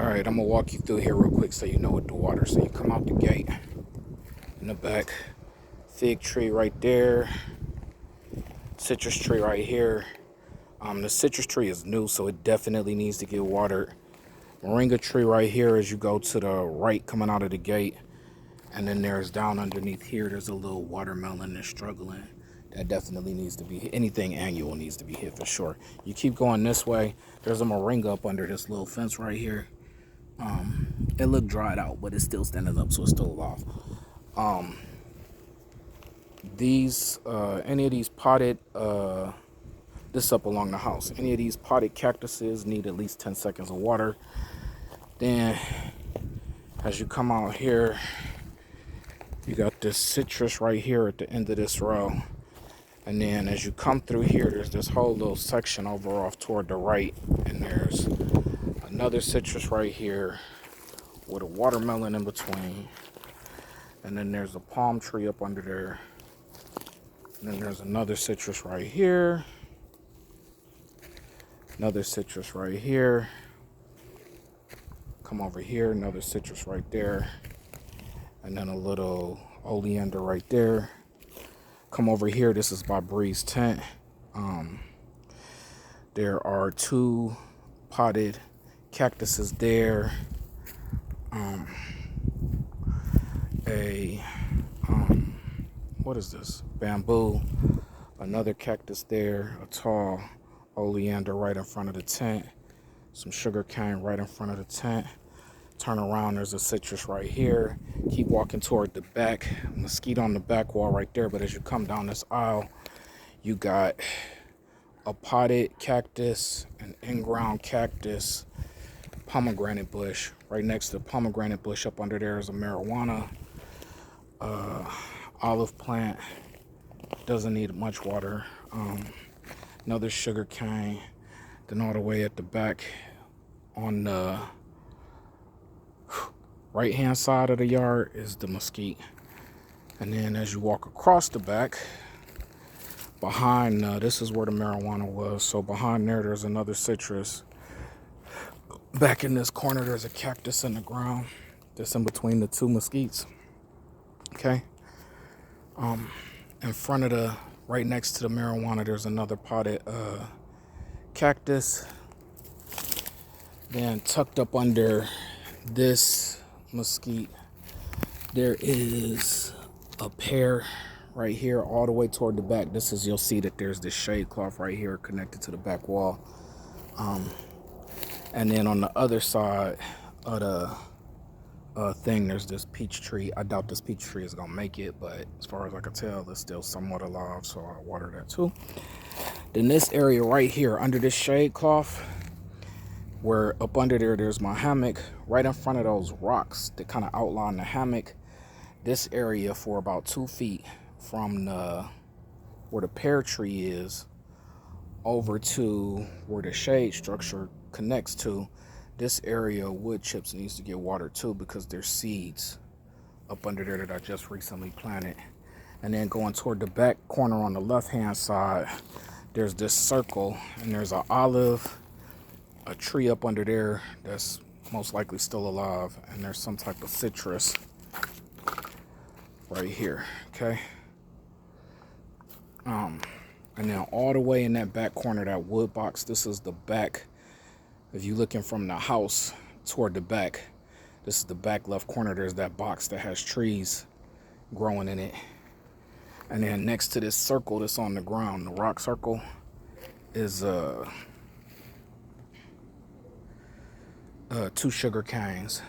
Alright, I'm gonna walk you through here real quick so you know what the water. So you come out the gate in the back, fig tree right there, citrus tree right here. The citrus tree is new, so it definitely needs to get watered. Moringa tree right here as you go to the right coming out of the gate. And then there's down underneath here, there's a little watermelon that's struggling. That definitely needs to be hit. Anything annual needs to be hit for sure. You keep going this way, there's a moringa up under this little fence right here. It looked dried out, but it's still standing up, so it's still alive. Any of these potted, this up along the house, any of these potted cactuses need at least 10 seconds of water. Then, as you come out here, you got this citrus right here at the end of this row. And then as you come through here, there's this whole little section over off toward the right. And there's another citrus right here with a watermelon in between. And then there's a palm tree up under there. And then there's another citrus right here. Another citrus right here. Come over here, another citrus right there. And then a little oleander right there. Come over here, this is by Breeze Tent. There are 2 potted cactuses there. What is this? Bamboo. Another cactus there. A tall oleander right in front of the tent. Some sugar cane right in front of the tent. Turn around, there's a citrus right here. Keep walking toward the back. Mesquite on the back wall right there. But as you come down this aisle, you got a potted cactus, an in-ground cactus, pomegranate bush. Right next to the pomegranate bush up under there is a marijuana. Olive plant. Doesn't need much water. Another sugar cane. Then all the way at the back on the right hand side of the yard is the mesquite. And then as you walk across the back, behind this is where the marijuana was. So behind there's another citrus. Back in this corner there's a cactus in the ground that's in between the 2 mesquites. Okay. In front of right next to the marijuana there's another potted cactus. Then tucked up under this mesquite there is a pear right here all the way toward the back. You'll see that there's this shade cloth right here connected to the back wall. And then on the other side of the thing, there's this peach tree. I doubt this peach tree is gonna make it, but as far as I can tell, it's still somewhat alive, so I'll water that too. Then this area right here under this shade cloth, where up under there's my hammock, right in front of those rocks that kind of outline the hammock. This area for about 2 feet from where the pear tree is over to where the shade structure connects to, this area wood chips needs to get watered too, because there's seeds up under there that I just recently planted. And then going toward the back corner on the left hand side, there's this circle and there's an olive, a tree up under there that's most likely still alive, and there's some type of citrus right here. Okay. And then all the way in that back corner, that wood box, this is the back. If you're looking from the house toward the back, this is the back left corner. There's that box that has trees growing in it. And then next to this circle that's on the ground, the rock circle, is 2 sugar canes.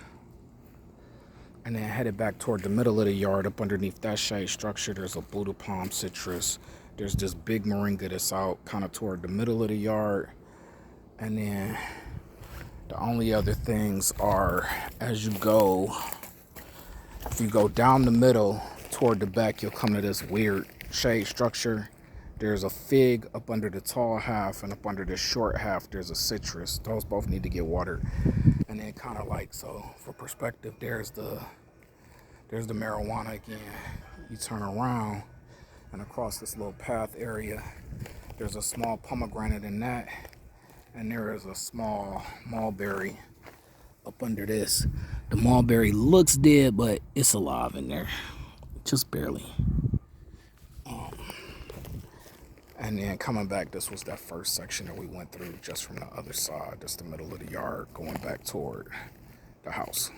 And then headed back toward the middle of the yard, up underneath that shade structure, there's a Buddha palm citrus. There's this big moringa that's out kind of toward the middle of the yard. And then the only other things are, as you go, if you go down the middle toward the back, you'll come to this weird shade structure. There's a fig up under the tall half, and up under the short half, there's a citrus. Those both need to get watered. And then kind of like, so for perspective, there's the marijuana again. You turn around, and across this little path area, there's a small pomegranate in that. And there is a small mulberry up under this. The mulberry looks dead, but it's alive in there, just barely. And then coming back, this was that first section that we went through just from the other side, just the middle of the yard, going back toward the house.